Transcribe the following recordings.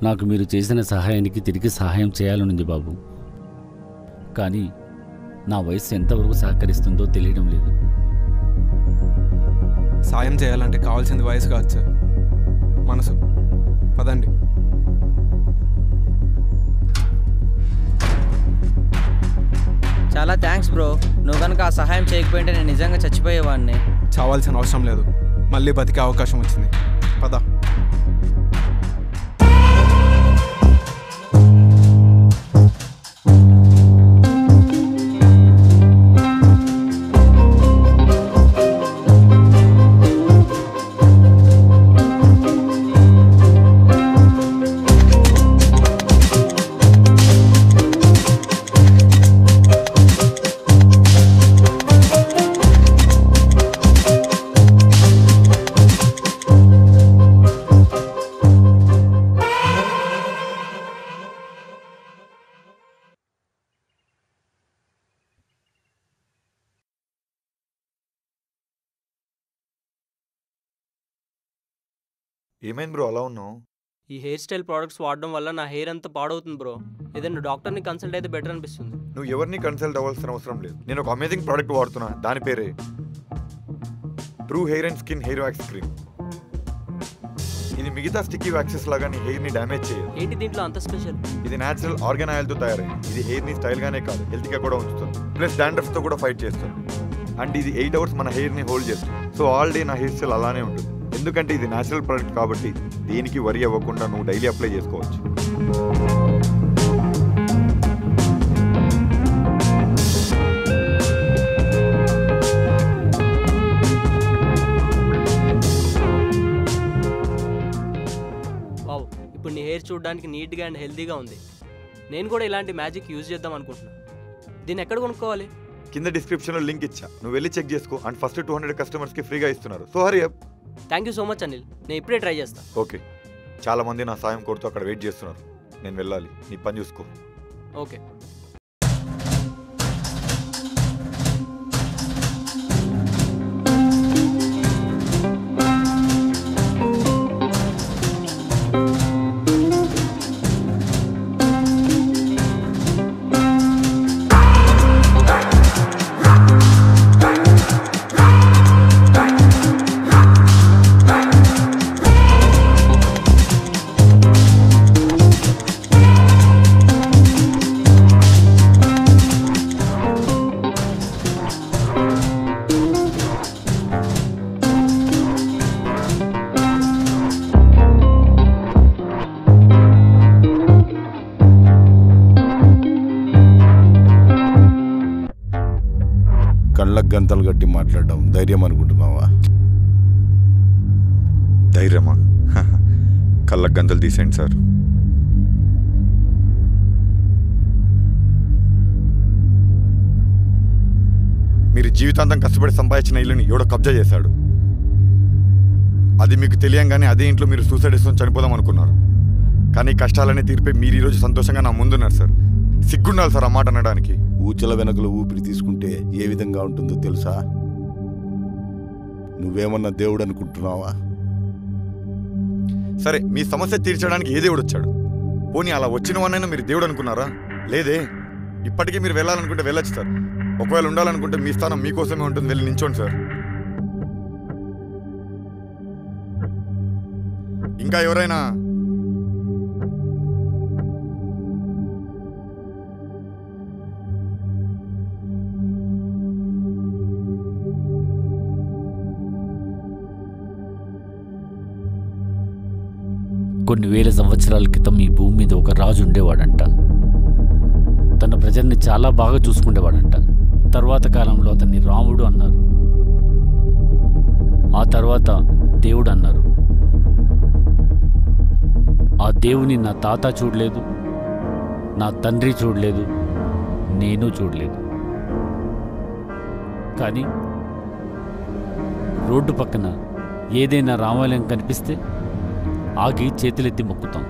నాకు మీరు చేసిన సహాయానికి తిరిగి సహాయం చేయాలనుంది బాబు. కానీ నా వయసు ఎంతవరకు సహకరిస్తుందో తెలియడం లేదు. సాయం చేయాలంటే కావాల్సింది వయసు కాదు సార్, మనసు. పదండి. చాలా థ్యాంక్స్ బ్రో. నువ్వు కనుక ఆ సహాయం చేయకపోయింటే నేను నిజంగా చచ్చిపోయేవాడిని. చావాల్సిన అవసరం లేదు, మళ్ళీ బతికే అవకాశం వచ్చింది. పద. ఏమైంది బ్రో అలా ఉన్నావు? ఈ హెయిర్ స్టైల్ ప్రోడక్ట్స్ వాడడం వల్ల నా హెయిర్ అంతా పాడవుతుంది బ్రో. ఏదైనా డాక్టర్ని కన్సల్ట్ అయితే బెటర్ అనిపిస్తుంది. నువ్వు ఎవరిని కన్సల్ట్ అవ్వాల్సిన అవసరం లేదు. నేను ఒక అమేజింగ్ ప్రోడక్ట్ వాడుతున్నా, దాని పేరే true hair and skin hair wax cream. ఇది మిగతా స్టిక్కీ వ్యాక్సెస్ లాగా నీ హెయిర్ ని డ్యామేజ్ చేయదు. ఏంటి దీంట్లో అంత స్పెషల్? ఇది న్యాచురల్ ఆర్గాన్ ఆయిల్ తో తయారైంది. ఇది హెయిర్ ని స్టైల్ గానే కాదు, హెల్త్ గా కూడా ఉంచుతుంది. ప్లస్ డాండ్రఫ్ తో కూడా ఫైట్ చేస్తుంది. అండ్ ఇది 8 hours మన హెయిర్ ని హోల్డ్ చేస్తుంది. సో ఆల్ డే నా హెయిర్ స్టైల్ అలానే ఉంటుంది. ఎందుకంటే ఇది న్యాచురల్ ప్రోడక్ట్ కాబట్టి దేనికి వరి అవ్వకుండా నువ్వు డైలీ అప్లై చేసుకోవచ్చు. వావ్, ఇప్పుడు నీ హెయిర్ చూడడానికి నీట్గా అండ్ హెల్తీగా ఉంది. నేను కూడా ఇలాంటి మ్యాజిక్ యూజ్ చేద్దాం అనుకుంటున్నాను. దీన్ని ఎక్కడ కొనుక్కోవాలి? కింద డిస్క్రిప్షన్లో లింక్ ఇచ్చా, నువ్వు వెళ్ళి చెక్ చేసుకో. అండ్ ఫస్ట్ 200 కస్టమర్స్కి ఫ్రీగా ఇస్తున్నారు. So Hari up. Thank you so much Anil, నేను ఇప్పుడే ట్రై చేస్తాను. ఓకే, చాలా మంది నా సాయం కోరుతూ అక్కడ వెయిట్ చేస్తున్నారు. నేను వెళ్ళాలి, నీ పని చూసుకో. ఓకే. కళ్ళకు గంతలు కట్టి మాట్లాడడం ధైర్యం అనుకుంటున్నావా? ధైర్యమా? కళ్ళకు గంతలు తీసేయండి సార్. మీరు జీవితాంతం కష్టపడి సంపాదించిన ఇల్లుని ఎవడో కబ్జా చేశాడు. అది మీకు తెలియంగానే అదే ఇంట్లో మీరు సూసైడ్ చేసుకొని చనిపోదాం అనుకున్నారు. కానీ కష్టాలన్నీ తీర్పే మీరు ఈరోజు సంతోషంగా నా ముందున్నారు సార్. సిగ్గుండాలి సార్ ఆ మాట అనడానికి. ఊచల వెనకలు ఊపిరి తీసుకుంటే ఏ విధంగా ఉంటుందో తెలుసా? నువ్వేమన్నా దేవుడు అనుకుంటున్నావా? సరే, మీ సమస్య తీర్చడానికి ఏ దేవుడు వచ్చాడు? పోనీ అలా వచ్చిన వాడినైనా మీరు దేవుడు అనుకున్నారా? లేదే. ఇప్పటికీ మీరు వెళ్ళాలనుకుంటే వెళ్ళొచ్చు సార్. ఒకవేళ ఉండాలనుకుంటే మీ స్థానం మీకోసమే ఉంటుంది. వెళ్ళి నించోండి సార్. ఇంకా ఎవరైనా? కొన్ని వేల సంవత్సరాల క్రితం ఈ భూమి మీద ఒక రాజు ఉండేవాడంట. తన ప్రజల్ని చాలా బాగా చూసుకునేవాడంట. తర్వాత కాలంలో అతన్ని రాముడు అన్నారు. ఆ తర్వాత దేవుడు అన్నారు. ఆ దేవుని నా తాత చూడలేదు, నా తండ్రి చూడలేదు, నేను చూడలేదు. కానీ రోడ్డు పక్కన ఏదైనా రామాలయం కనిపిస్తే ఆగి చేతులెత్తి మొక్కుతాం.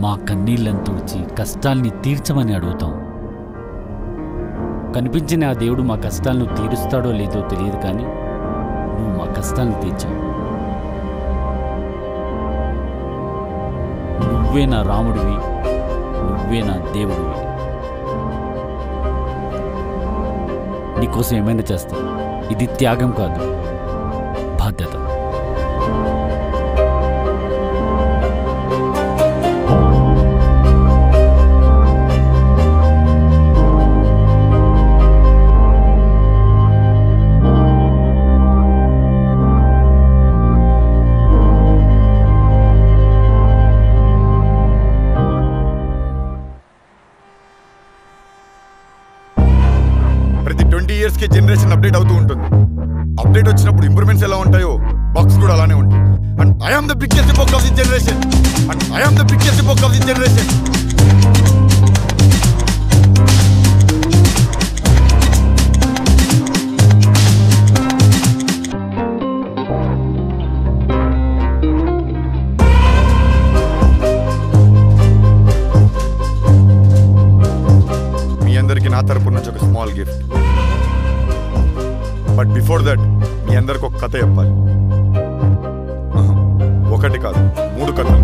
మా కన్నీళ్ళని తుడిచి కష్టాల్ని తీర్చమని అడుగుతాం. కనిపించిన ఆ దేవుడు మా కష్టాలను తీరుస్తాడో లేదో తెలియదు, కానీ నువ్వు మా కష్టాలను తీర్చావు. నువ్వే నా రాముడివి, నువ్వే నా దేవుడివి. నీకోసం ఏమైనా చేస్తా. ఇది త్యాగం కాదు, బాధ్యత. ప్రతి 20 years కి జనరేషన్ అప్డేట్ అవుతూ ఉంటుంది. అప్డేట్ వచ్చినప్పుడు ఇంప్రూవ్మెంట్స్ ఎలా ఉంటాయో బాక్స్ కూడా అలానే ఉంటాయి. And I am the biggest epoch of the generation. And I am the biggest epoch of the generation. మీ అందరికీ నా తరపు నుంచి ఒక small gift. But before that మీ అందరికి ఒక కథ చెప్పాలి. ఒకటి కాదు, 3 కథలు.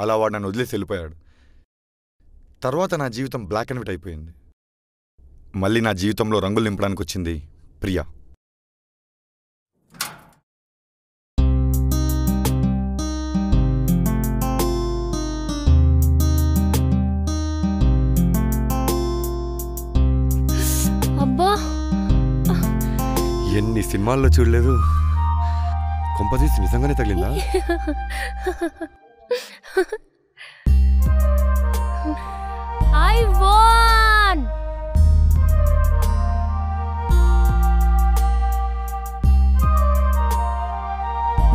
అలా వాడు నన్ను వదిలేసి వెళ్ళిపోయాడు. తర్వాత నా జీవితం బ్లాక్ అండ్ వైట్ అయిపోయింది. మళ్ళీ నా జీవితంలో రంగులు నింపడానికి వచ్చింది ప్రియా. అబ్బా సినిమాల్లో చూడలేదు, కొంపదీసి నిజంగానే తగిలిందా? I won!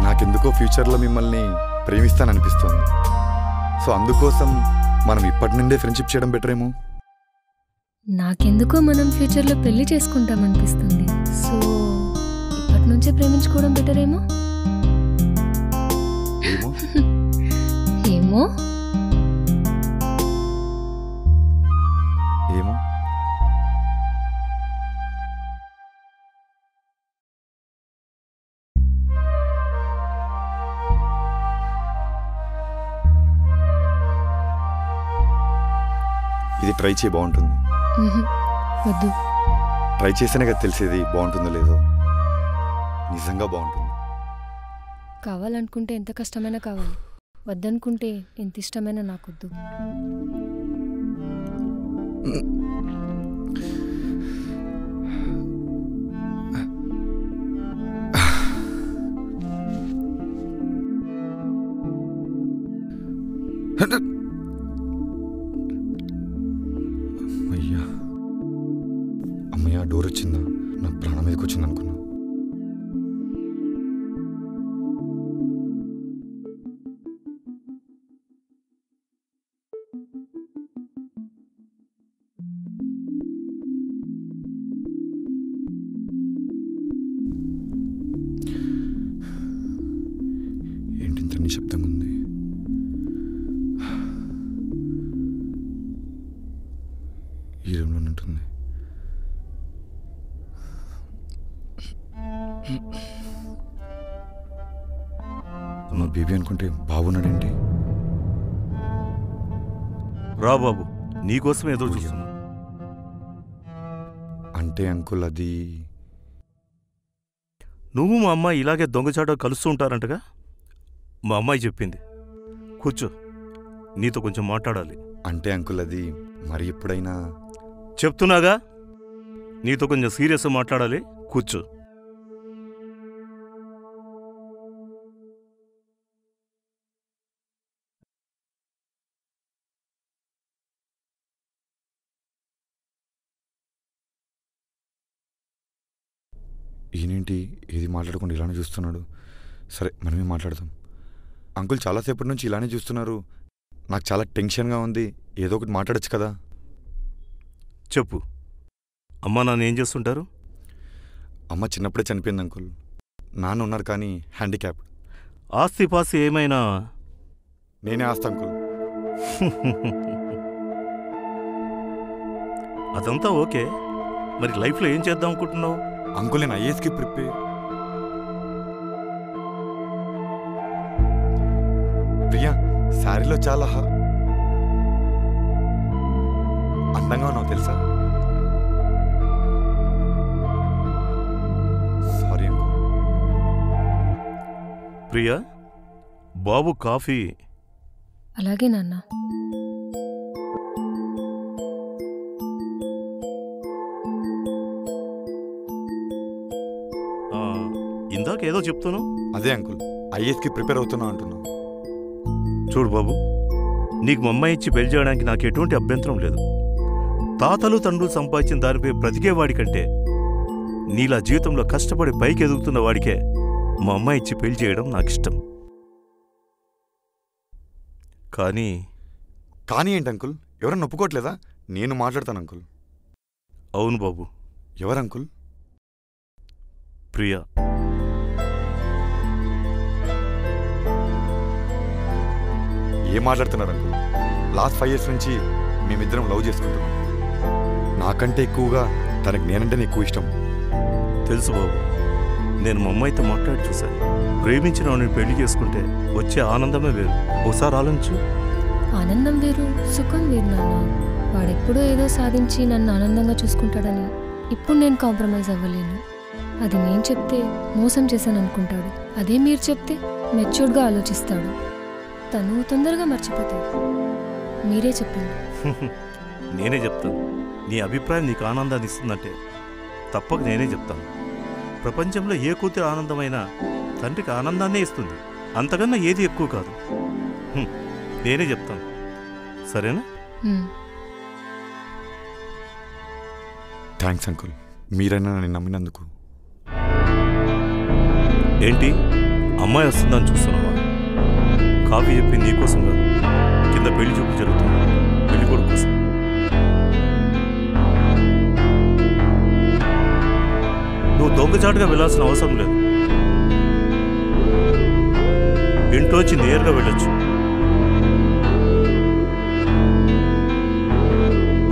నాకెందుకో ఫ్యూచర్లో మిమ్మల్ని ప్రేమిస్తాననిపిస్తోంది. సో అందుకోసం మనం ఇప్పటి నుండే ఫ్రెండ్షిప్ చేయడం బెటర్ ఏమో. నాకెందుకో మనం ఫ్యూచర్లో పెళ్లి చేసుకుంటాం అనిపిస్తుంది. సో ఇప్పటి నుంచే ప్రేమించుకోవడం బెటర్ ఏమో. ఏమో ఏమో ఏమో ఇది ట్రై చేయి, బాగుంటుంది. వద్దు. ట్రై చేస్తేనే కదా తెలిసేది బాగుంటుందో లేదో. నిజంగా బాగుంటుంది. కావాలనుకుంటే ఎంత కష్టమైనా కావాలి, వద్దనుకుంటే ఎంత ఇష్టమైనా నాకొద్దు. అయ్యా అమ్మయ్య, డోర్ వచ్చిందా? నా ప్రాణం మీదకి వచ్చింది అనుకున్నా. ఏంటి ఇంత నిశ్శబ్దంగా ఉంది? ఈ రూమ్లో ఉంటుంది. మా బేబీ అనుకుంటే బాగున్నాడేంటి? రా బాబు, నీకోసం ఎదురు చూస్తున్నా. అంటే అంకుల్ అది నువ్వు మా అమ్మాయి ఇలాగే దొంగచాట కలుస్తూ ఉంటారంటగా? మా అమ్మాయి చెప్పింది. కూర్చో, నీతో కొంచెం మాట్లాడాలి. అంటే అంకుల్ అది మరి ఎప్పుడైనా చెప్తున్నాగా, నీతో కొంచెం సీరియస్గా మాట్లాడాలి. కూర్చో. ఈయనేంటి ఏది మాట్లాడకుండా ఇలానే చూస్తున్నాడు? సరే మనమే మాట్లాడదాం. అంకుల్ చాలాసేపటి నుంచి ఇలానే చూస్తున్నారు, నాకు చాలా టెన్షన్గా ఉంది. ఏదో ఒకటి మాట్లాడచ్చు కదా. చెప్పు. అమ్మా నాన్న ఏం చేస్తుంటారు? అమ్మ చిన్నప్పుడే చనిపోయింది అంకుల్. నాన్న ఉన్నారు కానీ హ్యాండిక్యాప్డ్. ఆస్తిపాస్తి ఏమైనా? నేనే ఆస్తి అంకుల్. అదంతా ఓకే, మరి లైఫ్లో ఏం చేద్దాం అనుకుంటున్నావు? అంకుల్ నేను ఐఏఎస్కి ప్రిపేర్. ప్రియా, శారీలో చాలా అందంగా ఉన్నావు తెలుసా? Sorry uncle. ప్రియా, బాబు కాఫీ. అలాగే నాన్న. ఇందాకేదో చెప్తాను. అదే అంకుల్, ఐఏఎస్కి ప్రిపేర్ అవుతున్నా అంటున్నా. చూడు బాబు, నీకు మా అమ్మాయి ఇచ్చి పెళ్లి చేయడానికి నాకు ఎటువంటి అభ్యంతరం లేదు. తాతలు తండ్రులు సంపాదించిన దానిపై బ్రతికేవాడికంటే నీలా జీవితంలో కష్టపడి పైకి ఎదుగుతున్న వాడికే మా అమ్మాయి ఇచ్చి పెళ్లి చేయడం నాకు ఇష్టం. కానీ కానీ ఏంటి అంకుల్, ఎవరన్నా ఒప్పుకోవట్లేదా? నేను మాట్లాడతాను అంకుల్. అవును బాబు. ఎవరు అంకుల్? ప్రియా. ఏం మాట్లాడుతున్నారు అంకుల్? లాస్ట్ 5 years నుంచి మేమిద్దరం లవ్ చేసుకుంటున్నాం. నాకంటే ఎక్కువగా తనకు నేనంటేనే ఎక్కువ ఇష్టం. తెలుసు బాబు, నేను మా అమ్మాయితో మాట్లాడి చూశాను. ప్రేమించిన వాడిని పెళ్లి చేసుకుంటే వచ్చే ఆనందమే వేరు. ఒకసారి ఆలోచించు. ఆనందం వేరు, సుఖం వేరు నాన్న. వాడెప్పుడో ఏదో సాధించి నన్ను ఆనందంగా చూసుకుంటాడని ఇప్పుడు నేను కాంప్రమైజ్ అవ్వలేను. అది నేను చెప్తే మోసం చేశాను అనుకుంటాడు. అదే మీరు చెప్తే మెచ్యూర్డ్గా ఆలోచిస్తాడు. తను తొందరగా మర్చిపోతాడు. మీరే చెప్పింది. నేనే చెప్తాను. నీ అభిప్రాయం నీకు ఆనందాన్ని ఇస్తుందంటే తప్పక నేనే చెప్తాను. ప్రపంచంలో ఏ కూతురు ఆనందమైనా తండ్రికి ఆనందాన్నే ఇస్తుంది. అంతకన్నా ఏది ఎక్కువ కాదు. నేనే చెప్తాను, సరేనా? థ్యాంక్స్ అంకుల్, మీరైనా నన్ను నమ్మినందుకు. ఏంటి అమ్మాయి వస్తుందని చూస్తున్నావా? కాఫీ చెప్పింది నీకోసం కాదు, కింద పెళ్లి చూపు జరుగుతుంది, పెళ్లి కొడుకు కోసం. నువ్వు దొంగచాటుగా వెళ్ళాల్సిన అవసరం లేదు. ఇంట్లోంచి నేరుగా వెళ్ళొచ్చు.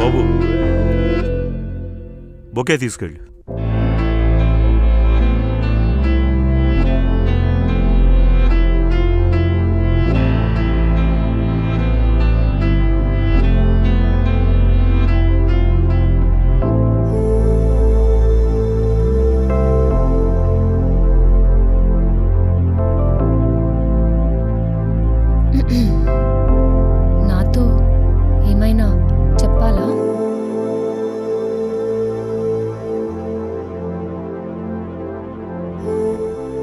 బాబు, బొకే తీసుకెళ్ళి. నాతో ఏమైనా చెప్పాలా?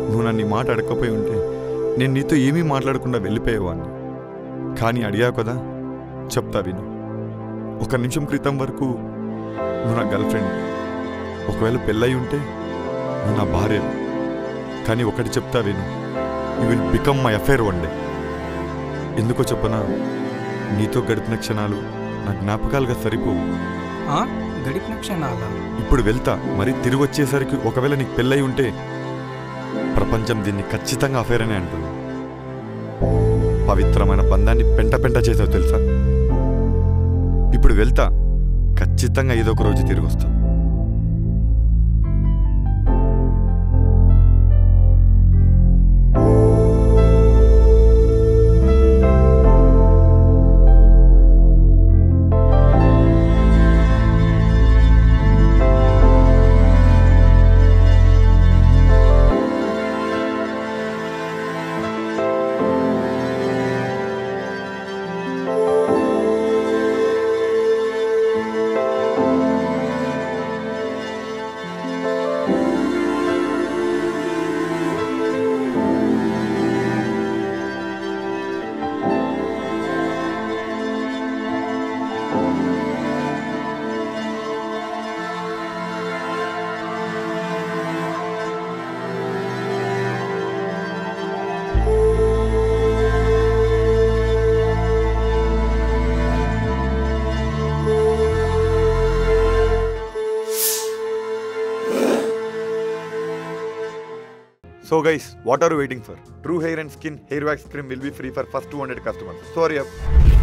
నువ్వు నన్ను ఈ మాట అడగకపోయి ఉంటే నేను నీతో ఏమీ మాట్లాడకుండా వెళ్ళిపోయేవాడిని. కానీ అడిగావు కదా, చెప్తా విను. 1 నిమిషం క్రితం వరకు నువ్వు నా గర్ల్ ఫ్రెండ్. ఒకవేళ పెళ్ళయి ఉంటే నువ్వు నా భార్య. కానీ ఒకటి చెప్తా విను, you will become my affair one day. ఎందుకో చెప్పనా, నీతో గడిపిన క్షణాలు నా జ్ఞాపకాలుగా సరిపోవు. గడిపిన క్షణాలా? ఇప్పుడు వెళ్తా, మరి తిరిగి వచ్చేసరికి ఒకవేళ నీకు పెళ్ళై ఉంటే ప్రపంచం దీన్ని ఖచ్చితంగా అఫైర్ అనే అంటుంది. పవిత్రమైన బంధాన్ని పెంట పెంట చేసావు తెలుసా. ఇప్పుడు వెళ్తా, ఖచ్చితంగా ఏదో ఒక రోజు తిరిగి వస్తా. So guys, what are you waiting for? True Hair and Skin Hair Wax Cream will be free for first 200 customers. So hurry up.